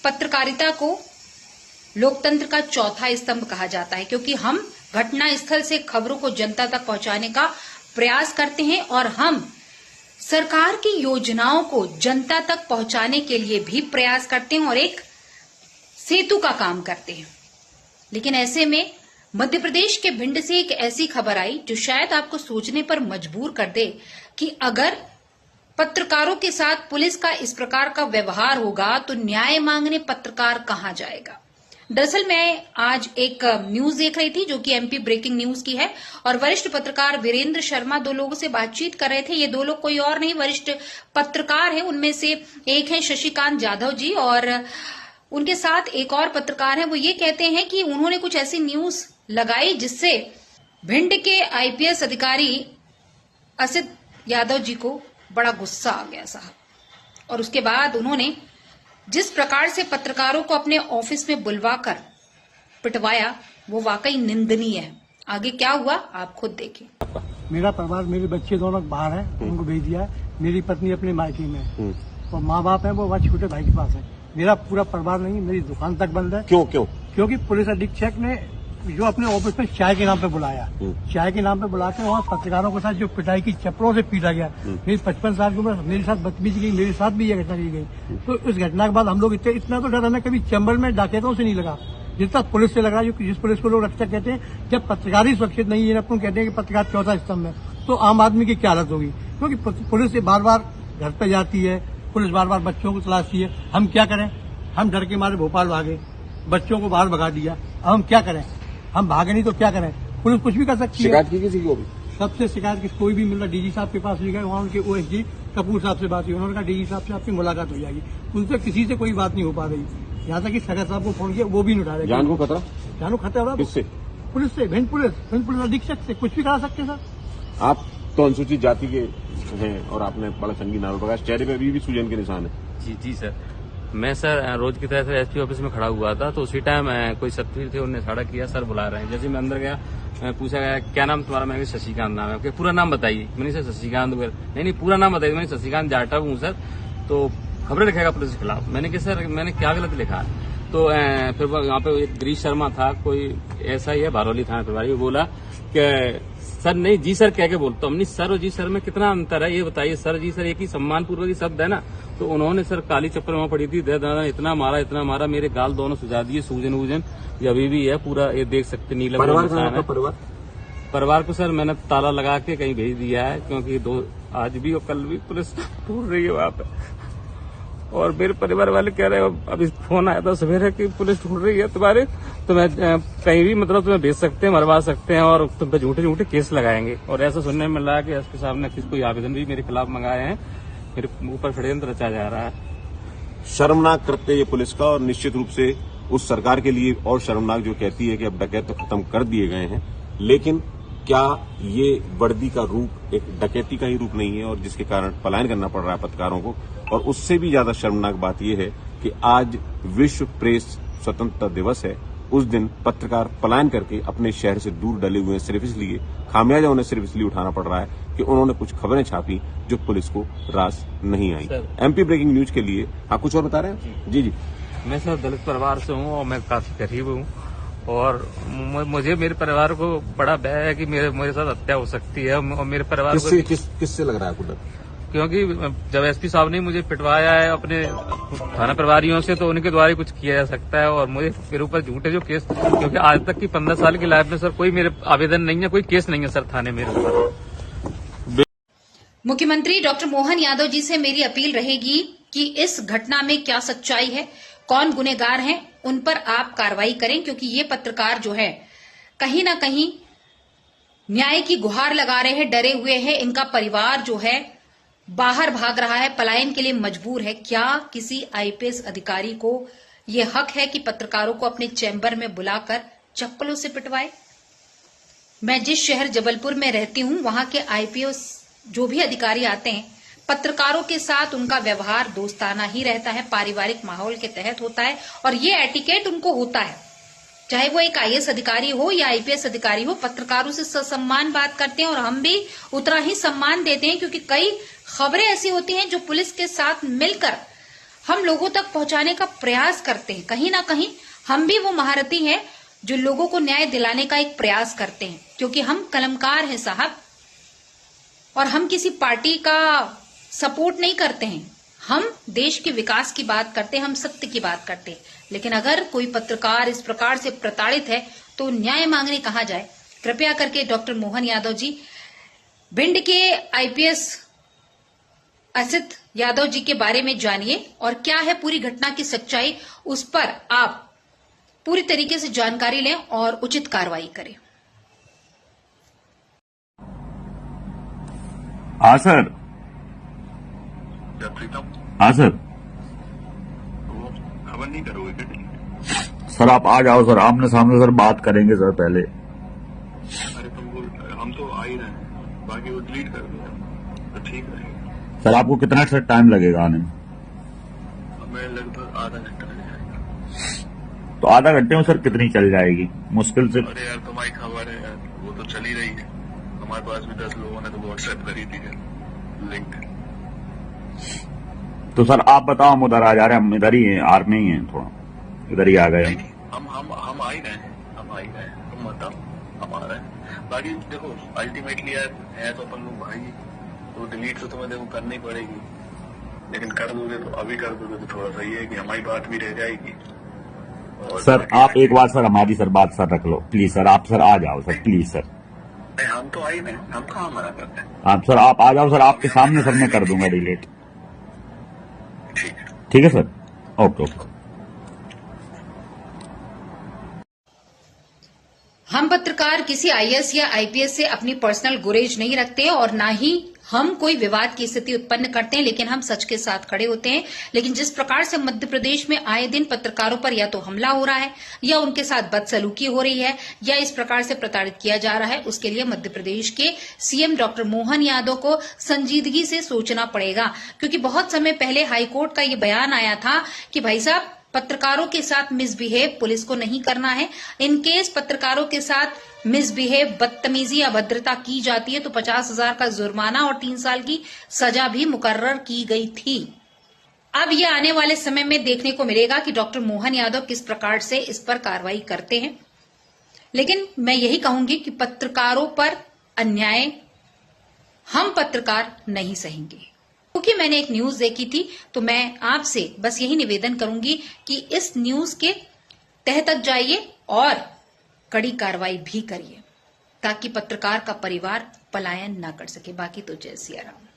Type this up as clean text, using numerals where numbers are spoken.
पत्रकारिता को लोकतंत्र का चौथा स्तंभ कहा जाता है, क्योंकि हम घटना स्थल से खबरों को जनता तक पहुंचाने का प्रयास करते हैं और हम सरकार की योजनाओं को जनता तक पहुंचाने के लिए भी प्रयास करते हैं और एक सेतु का काम करते हैं। लेकिन ऐसे में मध्य प्रदेश के भिंड से एक ऐसी खबर आई जो शायद आपको सोचने पर मजबूर कर दे कि अगर पत्रकारों के साथ पुलिस का इस प्रकार का व्यवहार होगा तो न्याय मांगने पत्रकार कहां जाएगा। दरअसल मैं आज एक न्यूज देख रही थी जो कि एमपी ब्रेकिंग न्यूज की है और वरिष्ठ पत्रकार वीरेंद्र शर्मा दो लोगों से बातचीत कर रहे थे। ये दो लोग कोई और नहीं, वरिष्ठ पत्रकार हैं। उनमें से एक है शशिकांत जाधव जी और उनके साथ एक और पत्रकार है। वो ये कहते हैं कि उन्होंने कुछ ऐसी न्यूज लगाई जिससे भिंड के आईपीएस अधिकारी असित यादव जी को बड़ा गुस्सा आ गया साहब, और उसके बाद उन्होंने जिस प्रकार से पत्रकारों को अपने ऑफिस में बुलवाकर पिटवाया वो वाकई निंदनीय है। आगे क्या हुआ आप खुद देखिए। मेरा परिवार, मेरे बच्चे दोनों बाहर हैं, उनको भेज दिया है। मेरी पत्नी अपने मायके में है और माँ बाप है वो वहाँ छोटे भाई के पास है। मेरा पूरा परिवार नहीं, मेरी दुकान तक बंद है। क्योंकि पुलिस अधीक्षक ने जो अपने ऑफिस में चाय के नाम पे बुलाया, चाय के नाम पे बुला के वहाँ पत्रकारों के साथ जो पिटाई की चप्पलों से पीटा गया। मेरी 55 साल की उम्र, मेरे साथ बदतमीजी की, मेरे साथ भी यह घटना की गई। तो इस घटना के बाद हम लोग इतना तो डर हमें कभी चैम्बर में डाकैतों से नहीं लगा जितना पुलिस से लगा। जिस पुलिस को लोग रक्षक कहते हैं, जब पत्रकार ही सुरक्षित नहीं है, अपन कहते हैं कि पत्रकार चौथा स्तंभ है, तो आम आदमी की क्या हालत होगी। क्योंकि पुलिस से बार बार घर पे जाती है, पुलिस बार बार बच्चों को तलाशती है। हम क्या करें? हम डर के मारे भोपाल भागे, बच्चों को बाहर भगा दिया। अब हम क्या करें? हम भागे नहीं तो क्या करें? पुलिस कुछ भी कर सकती है। शिकायत की किसी को भी? सबसे शिकायत की कोई भी मिला डीजी साहब के पास भी गए, वहाँ उनके ओएसडी कपूर साहब से बात हुई। उन्होंने कहा डीजी साहब से आपकी मुलाकात हो जाएगी। उनसे किसी से कोई बात नहीं हो पा रही। यहाँ तक कि सगर साहब को फोन किया, वो भी नहीं उठा रहे। जान को खतरा? जान को खतरा किससे? पुलिस से, भिंड पुलिस अधीक्षक से। कुछ भी करा सकते सर। आप तो अनुसूचित जाति के हैं और आपने बड़ा संगीन आरोप लगाया, चेहरे पे अभी भी सूजन के निशान है। जी सर, मैं सर रोज की तरह से एसपी ऑफिस में खड़ा हुआ था, तो उसी टाइम कोई सत्वीर थे, उन्होंने इशारा किया सर बुला रहे हैं। जैसे मैं अंदर गया, पूछा गया क्या नाम तुम्हारा? मैंने शशिकांत नाम है। पूरा नाम बताइए। मैंने सर शशिकांत वगैरह नहीं पूरा नाम बताइए। मैंने शशिकांत जाटव हूँ सर, तो खबरें लिखेगा पुलिस के खिलाफ। मैंने कहा सर मैंने क्या गलत लिखा? तो फिर वहाँ पे एक गिरीश शर्मा था, कोई ऐसा ही है, बारौली थाना प्रभारी, वो बोला कि सर नहीं जी सर कह के बोलता हूँ। सर और जी सर में कितना अंतर है ये बताइए। सर जी सर एक ही सम्मानपूर्वक ही शब्द है ना। तो उन्होंने सर काली चप्पल वहाँ पड़ी थी, इतना मारा, मेरे गाल दोनों सुझा दिए, सूजन ये अभी भी है पूरा, ये देख सकते नीला परिवार को सर मैंने ताला लगा के कहीं भेज दिया है, क्योंकि आज भी और कल भी पुलिस ढूंढ रही है वहाँ पे। और मेरे परिवार वाले कह रहे हैं, अभी फोन आया था सवेरे कि पुलिस ढूंढ रही है तुम्हारे, तो मैं कहीं भी मतलब तुम्हें भेज सकते हैं, मरवा सकते हैं और तुम पे झूठे केस लगाएंगे। और ऐसा सुनने में मिल रहा है कि एसपी साहब ने कोई आवेदन भी मेरे खिलाफ मंगाए हैं, मेरे ऊपर षड्यंत्र रचा जा रहा है। शर्मनाक कृत्य ये पुलिस का, और निश्चित रूप से उस सरकार के लिए और शर्मनाक जो कहती है कि अब डकैत तो खत्म कर दिए गए हैं। लेकिन क्या ये वर्दी का रूप एक डकैती का ही रूप नहीं है और जिसके कारण पलायन करना पड़ रहा है पत्रकारों को? और उससे भी ज्यादा शर्मनाक बात यह है कि आज विश्व प्रेस स्वतंत्रता दिवस है। उस दिन पत्रकार पलायन करके अपने शहर से दूर डले हुए हैं, सिर्फ इसलिए खामियाजा उन्हें सिर्फ इसलिए उठाना पड़ रहा है कि उन्होंने कुछ खबरें छापी जो पुलिस को रास नहीं आई। एमपी ब्रेकिंग न्यूज के लिए आप कुछ और बता रहे हैं? जी। मैं सर दलित परिवार से हूँ और मैं काफी गरीब हूँ और मुझे मेरे परिवार को बड़ा भय है कि मेरे साथ हत्या हो सकती है। और मेरे परिवार को किससे लग रहा है आपको डर? क्योंकि जब एसपी साहब ने मुझे पिटवाया है अपने थाना प्रभारियों से, तो उनके द्वारा कुछ किया जा सकता है। और मुझे मेरे ऊपर झूठे जो केस, क्योंकि आज तक की 15 साल की लाइफ में सर कोई मेरे आवेदन नहीं है, कोई केस नहीं है सर थाने मेरे ऊपर। मुख्यमंत्री डॉक्टर मोहन यादव जी से मेरी अपील रहेगी कि इस घटना में क्या सच्चाई है, कौन गुनहगार हैं, उन पर आप कार्रवाई करें। क्योंकि ये पत्रकार जो है कहीं ना कहीं न्याय की गुहार लगा रहे हैं, डरे हुए हैं। इनका परिवार जो है बाहर भाग रहा है, पलायन के लिए मजबूर है। क्या किसी आईपीएस अधिकारी को यह हक है कि पत्रकारों को अपने चैम्बर में बुलाकर चप्पलों से पिटवाए? मैं जिस शहर जबलपुर में रहती हूं, वहां के आईपीएस जो भी अधिकारी आते हैं, पत्रकारों के साथ उनका व्यवहार दोस्ताना ही रहता है, पारिवारिक माहौल के तहत होता है और ये एटिकेट उनको होता है। चाहे वो एक आईएएस अधिकारी हो या आईपीएस अधिकारी हो, पत्रकारों से ससम्मान बात करते हैं और हम भी उतना ही सम्मान देते हैं। क्योंकि कई खबरें ऐसी होती हैं जो पुलिस के साथ मिलकर हम लोगों तक पहुंचाने का प्रयास करते हैं। कहीं ना कहीं हम भी वो महारथी हैं जो लोगों को न्याय दिलाने का एक प्रयास करते हैं, क्योंकि हम कलमकार हैं साहब, और हम किसी पार्टी का सपोर्ट नहीं करते हैं। हम देश के विकास की बात करते हैं, हम सत्य की बात करते हैं। लेकिन अगर कोई पत्रकार इस प्रकार से प्रताड़ित है तो न्याय मांगने कहाँ जाए। कृपया करके डॉक्टर मोहन यादव जी, भिंड के आईपीएस असित यादव जी के बारे में जानिए और क्या है पूरी घटना की सच्चाई, उस पर आप पूरी तरीके से जानकारी लें और उचित कार्रवाई करें। हाँ सर। हाँ सर। खबर नहीं करोगे क्या? सर आप आ जाओ सर, आमने सामने सर बात करेंगे सर पहले। अरे हम तो आ ही रहे हैं, बाकी वो डिलीट कर दो तो ठीक रहेगा। सर आपको कितना सर टाइम लगेगा आने में? हमें लगभग आधा घंटा लग जाएगा। तो आधा घंटे में सर कितनी चल जाएगी मुश्किल से? अरे यार तुम्हारी खबर है यार, वो तो चल ही रही है। हमारे पास भी 10 लोगों ने तो व्हाट्सएप करी थी लिंक। तो सर आप बताओ, हम उधर आ जा रहे हैं, हम इधर ही हैं, आर में ही हैं, थोड़ा इधर ही आ गए हम। हम आ ही रहे हैं, तुम बताओ, हम आ रहे हैं। बाकी देखो अल्टीमेटली यार है तो अपन लोग भाई, तो डिलीट तो तुम्हें देखो करनी पड़ेगी, लेकिन कर दोगे तो अभी कर दोगे तो थोड़ा सा ये है कि हमारी बात भी रह जाएगी। और सर आप एक बार सर हमारी सर बात सर रख लो प्लीज सर, आप सर आ जाओ सर प्लीज सर। नहीं, हम तो आ ही रहे हैं, हम कहाँ मना करते हैं। आप सर आप आ जाओ सर, आपके सामने सर मैं कर दूंगा डिलीट। ठीक है सर, ओके ओके। हम पत्रकार किसी आईएएस या आईपीएस से अपनी पर्सनल गुरेज नहीं रखते और ना ही हम कोई विवाद की स्थिति उत्पन्न करते हैं, लेकिन हम सच के साथ खड़े होते हैं। लेकिन जिस प्रकार से मध्य प्रदेश में आए दिन पत्रकारों पर या तो हमला हो रहा है या उनके साथ बदसलूकी हो रही है या इस प्रकार से प्रताड़ित किया जा रहा है, उसके लिए मध्य प्रदेश के सीएम डॉक्टर मोहन यादव को संजीदगी से सोचना पड़ेगा। क्योंकि बहुत समय पहले हाईकोर्ट का ये बयान आया था कि भाई साहब पत्रकारों के साथ मिसबिहेव पुलिस को नहीं करना है। इन केस पत्रकारों के साथ मिसबिहेव, बदतमीजी, अभद्रता की जाती है तो 50,000 का जुर्माना और 3 साल की सजा भी मुकर्रर की गई थी। अब यह आने वाले समय में देखने को मिलेगा कि डॉक्टर मोहन यादव किस प्रकार से इस पर कार्रवाई करते हैं। लेकिन मैं यही कहूंगी कि पत्रकारों पर अन्याय हम पत्रकार नहीं सहेंगे। क्योंकि मैंने एक न्यूज देखी थी तो मैं आपसे बस यही निवेदन करूंगी कि इस न्यूज के तह तक जाइए और कड़ी कार्रवाई भी करिए ताकि पत्रकार का परिवार पलायन ना कर सके। बाकी तो जय सिया राम।